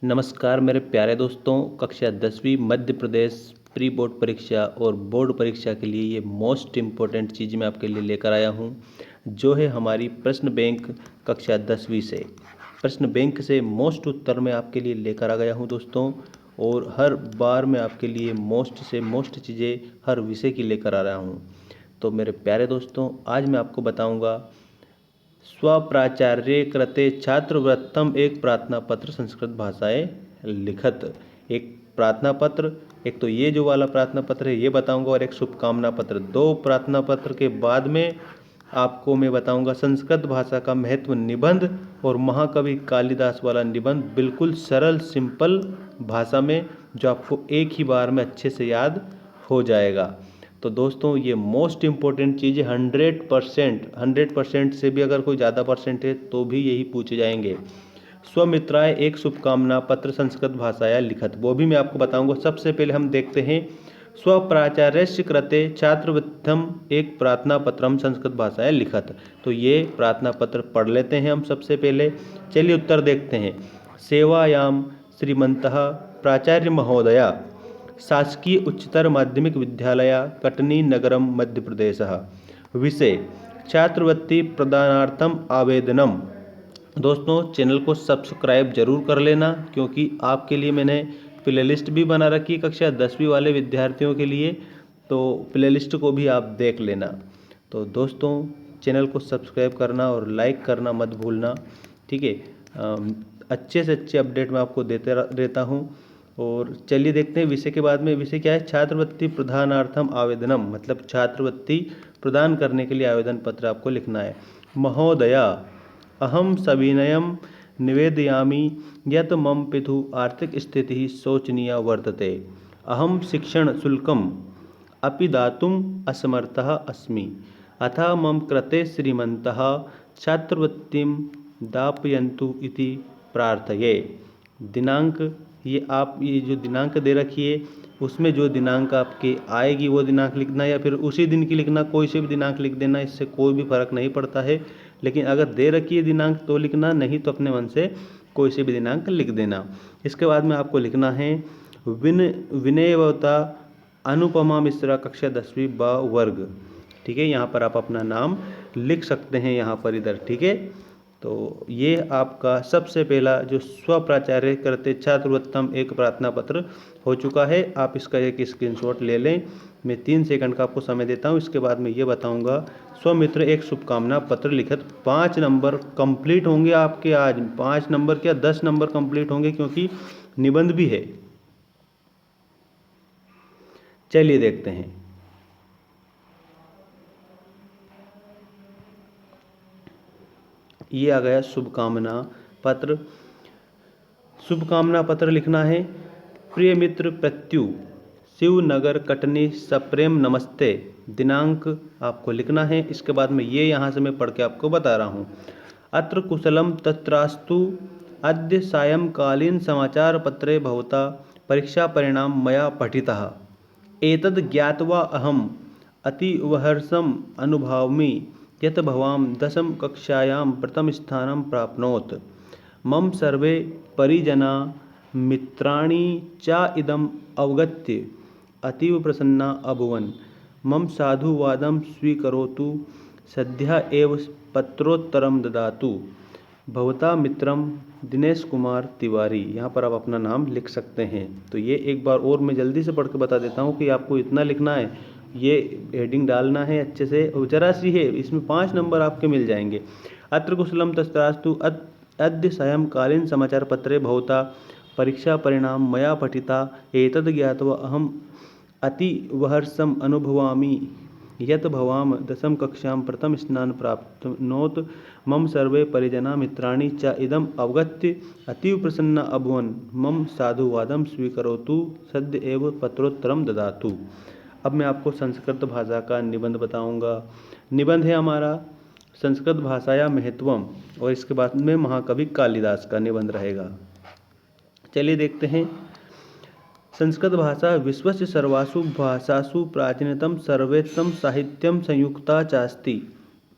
नमस्कार मेरे प्यारे दोस्तों। कक्षा 10वीं मध्य प्रदेश प्री बोर्ड परीक्षा और बोर्ड परीक्षा के लिए ये मोस्ट इम्पोर्टेंट चीज़ मैं आपके लिए लेकर आया हूँ, जो है हमारी प्रश्न बैंक कक्षा 10वीं से। प्रश्न बैंक से मोस्ट उत्तर मैं आपके लिए लेकर आ गया हूँ दोस्तों, और हर बार मैं आपके लिए मोस्ट से मोस्ट चीज़ें हर विषय की लेकर आ रहा हूँ। तो मेरे प्यारे दोस्तों, आज मैं आपको बताऊँगा स्वप्राचार्य कृते छात्रवृत्तम एक प्रार्थना पत्र संस्कृत भाषाएं लिखत। एक प्रार्थना पत्र, एक तो ये जो वाला प्रार्थना पत्र है ये बताऊंगा, और एक शुभकामना पत्र। दो प्रार्थना पत्र के बाद में आपको मैं बताऊंगा संस्कृत भाषा का महत्व निबंध और महाकवि कालिदास वाला निबंध, बिल्कुल सरल सिंपल भाषा में, जो आपको एक ही बार में अच्छे से याद हो जाएगा। तो दोस्तों, ये मोस्ट इम्पोर्टेंट चीज़ है। 100% से भी अगर कोई ज़्यादा परसेंट है तो भी यही पूछे जाएंगे। स्वमित्राय एक शुभकामना पत्र संस्कृत भाषाया लिखत, वो भी मैं आपको बताऊंगा। सबसे पहले हम देखते हैं स्वप्राचार्यस्य कृते छात्रवृत्तम एक प्रार्थना पत्रम संस्कृत भाषाया लिखत। तो ये प्रार्थना पत्र पढ़ लेते हैं हम सबसे पहले। चलिए उत्तर देखते हैं। सेवायाम श्रीमंतः प्राचार्य महोदया शासकीय उच्चतर माध्यमिक विद्यालय कटनी नगरम मध्य प्रदेश। विषय छात्रवृत्ति प्रदानार्थम आवेदनम। दोस्तों, चैनल को सब्सक्राइब जरूर कर लेना, क्योंकि आपके लिए मैंने प्लेलिस्ट भी बना रखी है कक्षा 10वीं वाले विद्यार्थियों के लिए, तो प्लेलिस्ट को भी आप देख लेना। तो दोस्तों, चैनल को सब्सक्राइब करना और लाइक करना मत भूलना, ठीक है। अच्छे से अच्छे अपडेट मैं आपको देते रहता हूँ। और चलिए देखते हैं विषय के बाद में। विषय क्या है? छात्रवृत्ति प्रदानार्थम आवेदनम, मतलब छात्रवृत्ति प्रदान करने के लिए आवेदन पत्र आपको लिखना है। महोदया अहम सविनयम निवेदयामि यत् मम पितुः आर्थिक स्थितिः शोचनीया वर्तते। अहम शिक्षण शुल्कम अपि दातुम् असमर्थः अस्मि, अतः मम कृते श्रीमन्तः छात्रवृत्तिं दापयन्तु इति प्रार्थये। दिनांक, ये जो दिनांक दे रखी है उसमें जो दिनांक आपके आएगी वो दिनांक लिखना, या फिर उसी दिन की लिखना, कोई से भी दिनांक लिख देना, इससे कोई भी फर्क नहीं पड़ता है। लेकिन अगर दे रखी है दिनांक तो लिखना, नहीं तो अपने मन से कोई से भी दिनांक लिख देना। इसके बाद में आपको लिखना है विनयवता अनुपमा मिश्रा कक्षा 10वीं ब वर्ग, ठीक है। यहाँ पर आप अपना नाम लिख सकते हैं यहाँ पर इधर, ठीक है। तो ये आपका सबसे पहला जो स्वप्राचार्य करते छात्रवृत्तम एक प्रार्थना पत्र हो चुका है। आप इसका एक स्क्रीनशॉट ले लें। मैं 3 सेकंड का आपको समय देता हूँ। इसके बाद मैं ये बताऊँगा स्वमित्र एक शुभकामना पत्र लिखत। 5 नंबर कंप्लीट होंगे आपके आज। 5 नंबर क्या 10 नंबर कंप्लीट होंगे, क्योंकि निबंध भी है। चलिए देखते हैं। ये आ गया शुभकामना पत्र। शुभकामना पत्र लिखना है। प्रिय मित्र प्रत्यु, शिवनगर कटनी सप्रेम नमस्ते। दिनांक आपको लिखना है। इसके बाद में ये यहाँ से मैं पढ़ के आपको बता रहा हूँ। अत्र कुशलम तत्रास्तु अद्य सायंकालीन समाचार पत्रे भवता परीक्षा परिणाम मया पठितः। एतद् ज्ञात्वा अहम् अतीवहर्षम् अनुभवामि यत् भवान् 10वीं कक्षायां प्रथम स्थानं प्राप्नोत्। मम सर्वे परिजना मित्राणि च इदम् अवगत्य अतीव प्रसन्ना अभवन्। मम साधुवादं स्वीकरोतु, सद्यः एव पत्रोत्तरं ददातु। भवता मित्रम दिनेश कुमार तिवारी। यहाँ पर आप अपना नाम लिख सकते हैं। तो ये एक बार और मैं जल्दी से पढ़ के बता देता हूँ कि आपको इतना लिखना है, ये हेडिंग डालना है अच्छे से। और जरा सी है, इसमें 5 नंबर आपके मिल जाएंगे। अत्र कुशलम तस्त्रास्तु अद्य सायंकालीन समाचार पत्रे भवता परीक्षा परिणाम मया पठिता। एतद् ज्ञात्वा अहम् अतिवहर्षम् अनुभवामि यत् भवान् 10वीं कक्षां प्रथम स्थानं प्राप्नोत्। मम सर्वे परिजना मित्राणि च इदम् अवगत्य अतीव प्रसन्ना अभवन्। मम साधुवादं स्वीकरोतु, सद्य एव पत्रोत्तरं ददातु। अब मैं आपको संस्कृत भाषा का निबंध बताऊंगा। निबंध है हमारा संस्कृत भाषाया महत्वम, और इसके बाद में महाकवि कालिदास का निबंध रहेगा। चलिए देखते हैं। संस्कृत भाषा विश्वस्य सर्वासु भाषासु प्राचीनतम सर्वोत्तम साहित्यम संयुक्ता चास्ति।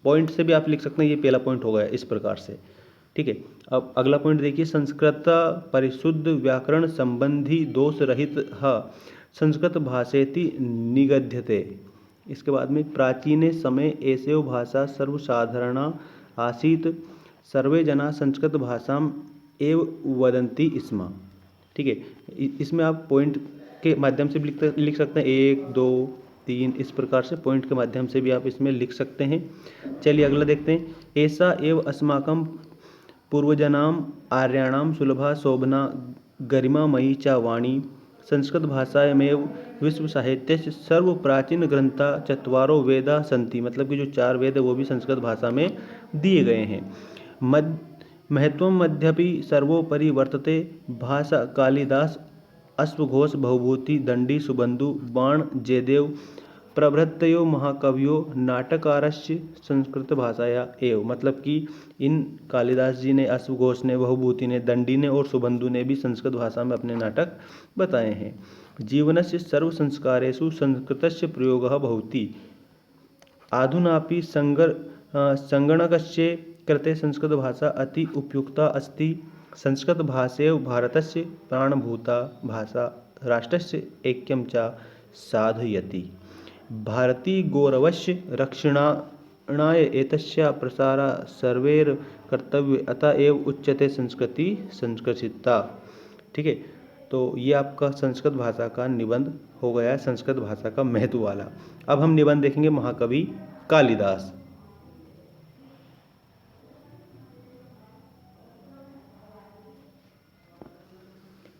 पॉइंट से भी आप लिख सकते हैं। ये पहला पॉइंट हो गया इस प्रकार से। ठीक है। अब अगला पॉइंट देखिए, संस्कृत परिशुद्ध व्याकरण संबंधी दोष रहित संस्कृत भाषेति निगद्यते। इसके बाद में प्राचीने समय एषः भाषा सर्वसाधारणा आसीत्, सर्वे जना संस्कृत भाषाम एव वदन्ति स्म। ठीक है, इसमें आप पॉइंट के माध्यम से भी लिख सकते हैं, 1 2 3 इस प्रकार से पॉइंट के माध्यम से भी आप इसमें लिख सकते हैं। चलिए अगला देखते हैं, ऐसा एव अस्माकं पूर्वजनाम आर्याणाम सुलभा शोभना गरिमामयी च वाणी संस्कृत भाषायामेव विश्व साहित्यस्य सर्व प्राचीन ग्रंथा चत्वारो वेदा सन्ति। मतलब कि जो 4 वेद है वो भी संस्कृत भाषा में दिए गए हैं। महत्वम मध्यपि सर्वोपरि वर्तते भाषा कालिदास अश्वघोष बहुभूति दंडी सुबंधु बाण जयदेव प्रभृतयो महाकवियो नाटकारस्य संस्कृत भाषाया एव। मतलब कि इन कालिदास जी ने, अश्वघोष ने, बहुभूति ने, दंडी ने और सुबंधु ने भी संस्कृत भाषा में अपने नाटक बताए हैं। जीवनस्य सर्व संस्कारेषु संस्कृतस्य प्रयोगः भवति। अधुनापि संगणकस्य कृते संस्कृत भाषा अति उपयुक्ता अस्ति। संस्कृत भाषेव भारतस्य प्राणभूता भाषा राष्ट्रस्य ऐक्यं च साधयति। भारतीय गौरवस्य रक्षणाय एतस्या प्रसारा सर्वैर कर्तव्य, अतः एव उच्यते संस्कृति संस्कृतिता। ठीक है, तो ये आपका संस्कृत भाषा का निबंध हो गया, संस्कृत भाषा का महत्व वाला। अब हम निबंध देखेंगे महाकवि कालिदास।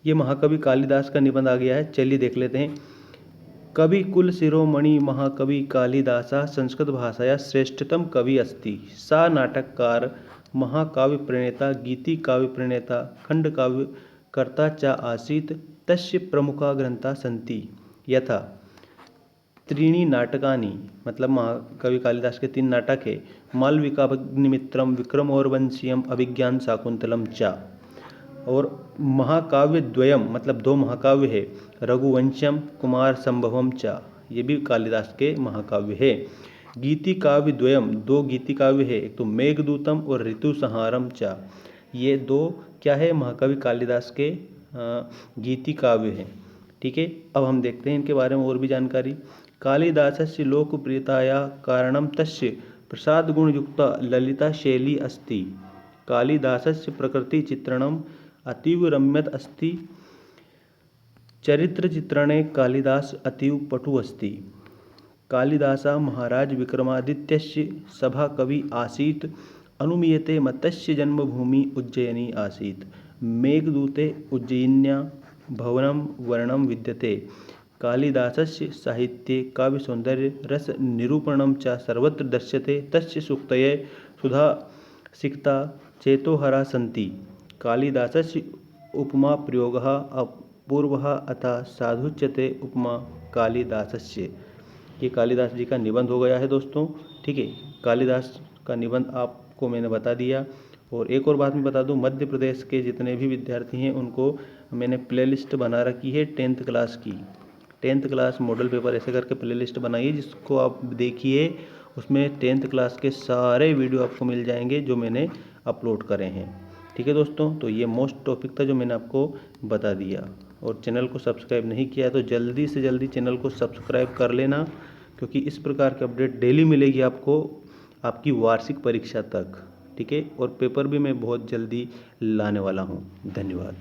ये महाकवि कालिदास का निबंध आ गया है, चलिए देख लेते हैं। कवि कुल शिरोमणि महाकवि कालिदासा संस्कृत भाषाया श्रेष्ठतम कवि अस्ति। सा नाटककार महाकाव्य प्रणेता गीति काव्य प्रणेता खंड काव्य कर्ता च आसीत्। तस्य प्रमुखा ग्रंथा सन्ति यथा त्रीणि नाटकानि। मतलब महाकवि कालिदास के 3 नाटक है, मालविकाग्निमित्रम विक्रमोर्वशीयम अभिज्ञान शाकुंतलम च। और महाकाव्य द्वयम, मतलब 2 महाकाव्य है, रघुवंशम कुमार संभवम च। ये भी कालिदास के महाकाव्य है। गीति काव्य द्वयम, 2 गीति काव्य है, एक तो मेघदूतम और ऋतु संहारम च। ये 2 क्या है, महाकवि कालिदास के गीति काव्य है। ठीक है, अब हम देखते हैं इनके बारे में और भी जानकारी। कालिदासस्य लोकप्रियताया कारणम तस्य प्रसाद गुणयुक्ता ललिता शैली अस्ति। कालिदासस्य प्रकृति चित्रणम अतीव रम्यत अस्ति। चरित्रचित्रणे कालिदास अतीव पटु अस्ति। कालिदासा महाराज विक्रमादित्यस्य सभाकवि आसीत्। अनुमीयते मतस्य जन्मभूमि उज्जयिनी आसीत्। मेघदूते उज्जयिन्या भवनं वर्णं विद्यते। कालिदासस्य साहित्ये काव्यसौन्दर्य रस निरूपणं च सर्वत्र दृश्यते। तस्य सूक्तये सुधा सिक्ता चेतोहरा सन्ति। कालिदासस्य उपमा प्रयोगः अपूर्वः अतः साधुच्यते उपमा कालिदासस्य। ये कालिदास जी का निबंध हो गया है दोस्तों। ठीक है, कालिदास का निबंध आपको मैंने बता दिया। और एक और बात मैं बता दूं, मध्य प्रदेश के जितने भी विद्यार्थी हैं उनको मैंने प्लेलिस्ट बना रखी है 10th क्लास की। 10th क्लास मॉडल पेपर ऐसे करके प्लेलिस्ट बनाइए जिसको आप देखिए, उसमें 10th क्लास के सारे वीडियो आपको मिल जाएंगे जो मैंने अपलोड करे हैं। ठीक है दोस्तों, तो ये मोस्ट टॉपिक था जो मैंने आपको बता दिया। और चैनल को सब्सक्राइब नहीं किया तो जल्दी से जल्दी चैनल को सब्सक्राइब कर लेना, क्योंकि इस प्रकार की अपडेट डेली मिलेगी आपको आपकी वार्षिक परीक्षा तक। ठीक है, और पेपर भी मैं बहुत जल्दी लाने वाला हूँ। धन्यवाद।